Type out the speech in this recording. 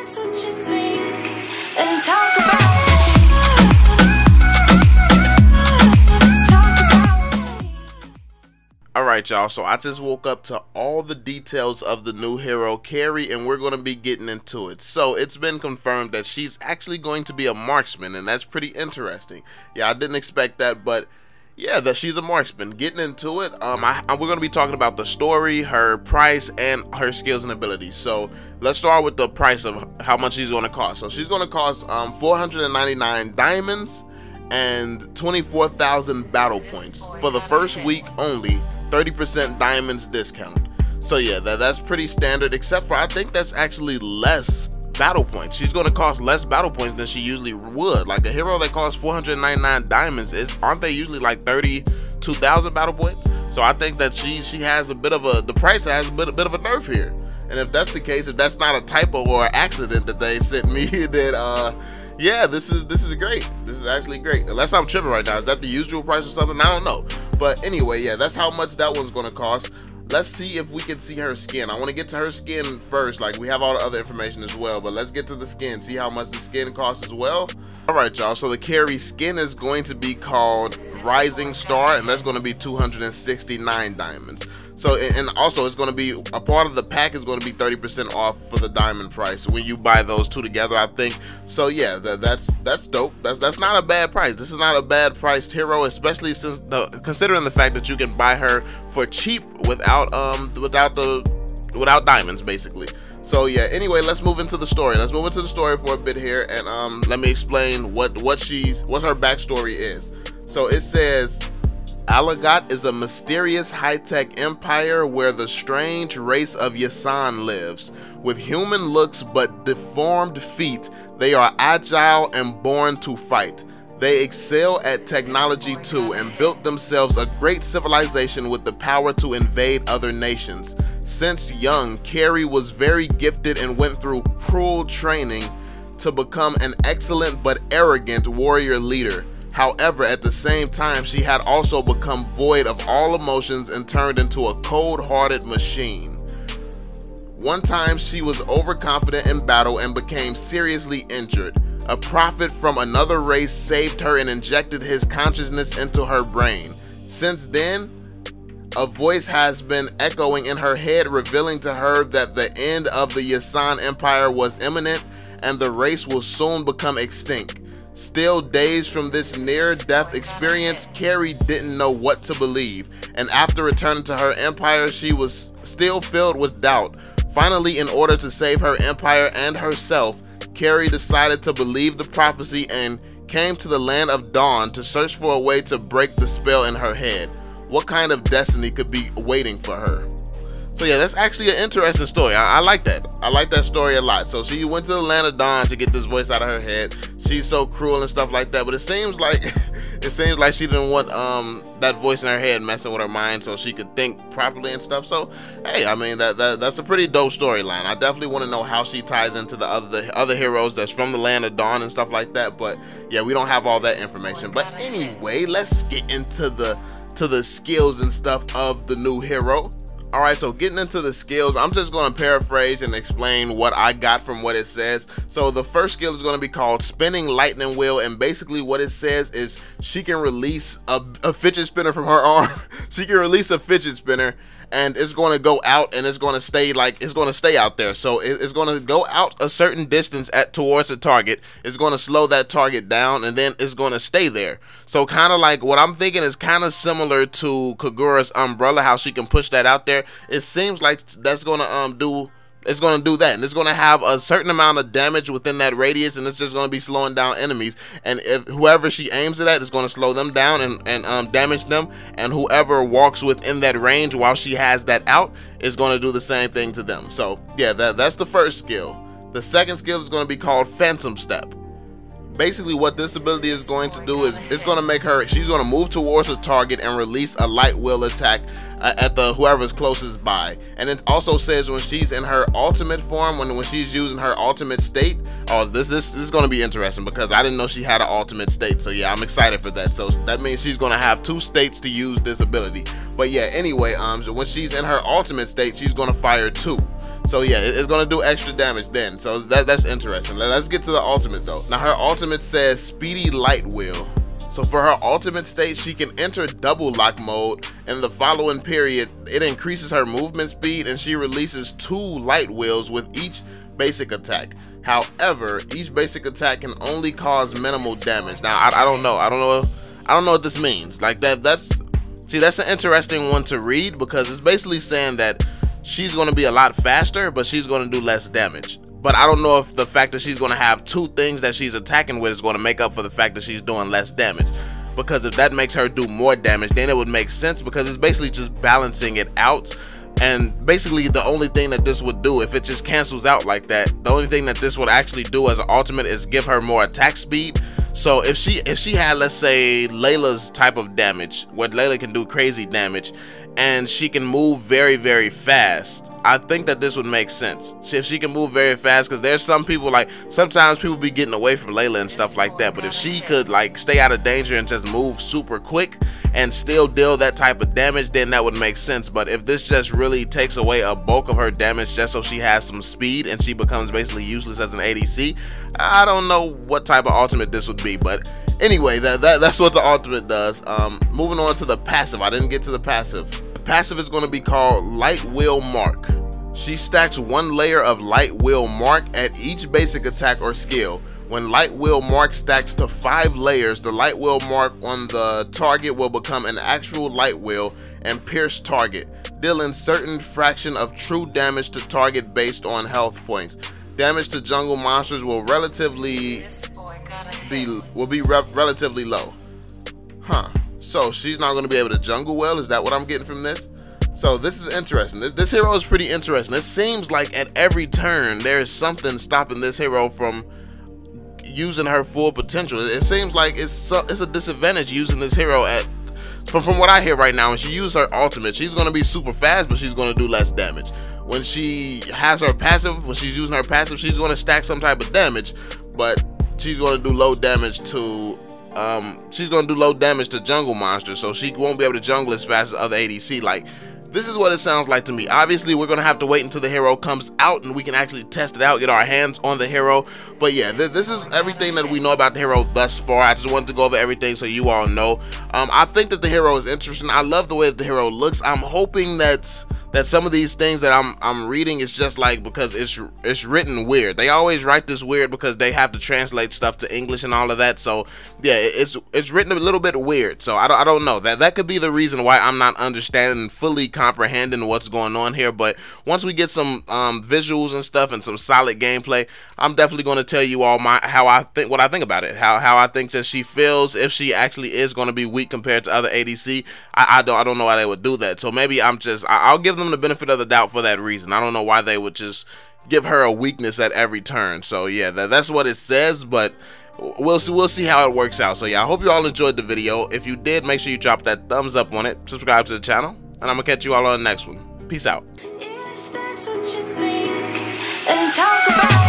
That's what you think. And talk about me. Alright y'all, so I just woke up to all the details of the new hero, Karrie, and we're going to be getting into it. So it's been confirmed that she's actually going to be a marksman, and that's pretty interesting. Yeah, I didn't expect that, but yeah, that she's a marksman. Getting into it, we're going to be talking about the story, her price, and her skills and abilities. So let's start with the price of how much she's going to cost. So she's going to cost 499 diamonds and 24,000 battle points for the first week only. 30% diamonds discount. So yeah, that's pretty standard, except for I think that's actually less battle points. She's going to cost less battle points than she usually would. Like a hero that costs 499 diamonds, aren't they usually like 32,000 battle points? So I think that she has a bit of the price has a bit of a nerf here. And if that's the case, if that's not a typo or an accident that they sent me, then yeah, this is great. This is actually great. Unless I'm tripping right now. Is that the usual price or something? I don't know. But anyway, yeah, that's how much that one's gonna cost. Let's see if we can see her skin. I want to get to her skin first. Like, we have all the other information as well, but let's get to the skin, see how much the skin costs as well. All right, y'all, so the Karrie skin is going to be called Rising Star, and that's going to be 269 diamonds. So, and also it's going to be a part of the pack is going to be 30% off for the diamond price when you buy those two together, I think. So yeah, that's dope. That's not a bad price. This is not a bad priced hero, especially since considering the fact that you can buy her for cheap without diamonds, basically. So yeah, anyway, let's move into the story. Let's move into the story for a bit here, and let me explain what her backstory is. So it says, Alagot is a mysterious high-tech empire where the strange race of Yasan lives. With human looks but deformed feet, they are agile and born to fight. They excel at technology too and built themselves a great civilization with the power to invade other nations. Since young, Karrie was very gifted and went through cruel training to become an excellent but arrogant warrior leader. However, at the same time, she had also become void of all emotions and turned into a cold-hearted machine. One time, she was overconfident in battle and became seriously injured. A prophet from another race saved her and injected his consciousness into her brain. Since then, a voice has been echoing in her head, revealing to her that the end of the Yasan Empire was imminent and the race will soon become extinct. Still dazed from this near-death experience, Karrie didn't know what to believe, and after returning to her empire, she was still filled with doubt. Finally, in order to save her empire and herself, Karrie decided to believe the prophecy and came to the land of Dawn to search for a way to break the spell in her head. What kind of destiny could be waiting for her? So yeah, that's actually an interesting story. I like that. I like that story a lot. So she went to the land of Dawn to get this voice out of her head. She's so cruel and stuff like that, but it seems like she didn't want that voice in her head messing with her mind so she could think properly and stuff. So hey, I mean that's a pretty dope storyline. I definitely want to know how she ties into the other heroes that's from the land of Dawn and stuff like that. But yeah, we don't have all that information. But anyway, let's get into the skills and stuff of the new hero. Alright, so getting into the skills, I'm just going to paraphrase and explain what I got from what it says. So the first skill is going to be called Spinning Lightning Wheel, and basically what it says is she can release a fidget spinner from her arm. She can release a fidget spinner and it's going to go out and it's going to stay out there. So it's going to go out a certain distance towards the target. It's going to slow that target down and then it's going to stay there. So kind of like what I'm thinking is kind of similar to Kagura's umbrella, how she can push that out there. It seems like that's going to do that, and it's going to have a certain amount of damage within that radius, and it's just going to be slowing down enemies. And if whoever she aims it at is going to slow them down and damage them, and whoever walks within that range while she has that out is going to do the same thing to them. So yeah, that's the first skill. The second skill is going to be called Phantom Step. Basically what this ability is going to do is it's going to she's going to move towards a target and release a light wheel attack at whoever's closest by. And it also says when she's in her ultimate form, when she's using her ultimate state. Oh, this is going to be interesting because I didn't know she had an ultimate state. So yeah, I'm excited for that. So that means she's going to have 2 states to use this ability. But yeah, anyway, so when she's in her ultimate state, she's going to fire 2. So yeah, it's gonna do extra damage then. So that's interesting. Let's get to the ultimate though. Now her ultimate says Speedy Light Wheel. So for her ultimate state, she can enter double lock mode. In the following period, it increases her movement speed and she releases 2 light wheels with each basic attack. However, each basic attack can only cause minimal damage. Now I don't know what this means. Like that's an interesting one to read, because it's basically saying that she's going to be a lot faster, but she's going to do less damage. But I don't know if the fact that she's going to have 2 things that she's attacking with is going to make up for the fact that she's doing less damage. Because if that makes her do more damage, then it would make sense, because it's basically just balancing it out. And basically the only thing that this would do, if it just cancels out like that, the only thing that this would actually do as an ultimate is give her more attack speed. So if she had, let's say, Layla's type of damage, where Layla can do crazy damage, and she can move very, very fast, I think that this would make sense. If she can move very fast, because there's some people, like, sometimes people be getting away from Layla and stuff like that, but if she could, like, stay out of danger and just move super quick and still deal that type of damage, then that would make sense. But if this just really takes away a bulk of her damage just so she has some speed and she becomes basically useless as an ADC, I don't know what type of ultimate this would be. But anyway, that's what the ultimate does. Moving on to the passive. I didn't get to the passive. The passive is going to be called Light Wheel Mark. She stacks 1 layer of Light Wheel Mark at each basic attack or skill. When Light Wheel Mark stacks to 5 layers, the Light Wheel Mark on the target will become an actual Light Wheel and pierce target, dealing certain fraction of true damage to target based on health points. Damage to jungle monsters will be relatively low. So she's not going to be able to jungle well. Is that what I'm getting from this? So this is interesting. This hero is pretty interesting. It seems like at every turn there's something stopping this hero from using her full potential. It seems like it's a disadvantage using this hero from what I hear right now. When she uses her ultimate, she's going to be super fast, but she's going to do less damage. When she has her passive, when she's using her passive, she's going to stack some type of damage, but she's going to do low damage to jungle monsters, so she won't be able to jungle as fast as other ADC. Like, this is what it sounds like to me. Obviously, we're going to have to wait until the hero comes out and we can actually test it out, get our hands on the hero. But yeah, this is everything that we know about the hero thus far. I just wanted to go over everything so you all know. I think that the hero is interesting. I love the way that the hero looks. I'm hoping that some of these things that I'm reading is just like, because it's written weird. They always write this weird because they have to translate stuff to English and all of that. So yeah, it's written a little bit weird. So I don't know. That could be the reason why I'm not understanding and fully comprehending what's going on here. But once we get some visuals and stuff and some solid gameplay, I'm definitely going to tell you all what I think about it. How I think that she feels, if she actually is going to be weak compared to other ADC. I don't know why they would do that. So maybe I'll give them the benefit of the doubt for that reason. I don't know why they would just give her a weakness at every turn. So yeah, that's what it says, but we'll see how it works out. So yeah, I hope you all enjoyed the video. If you did, make sure you drop that thumbs up on it, subscribe to the channel, and I'm gonna catch you all on the next one. Peace out. If that's what you think, then talk about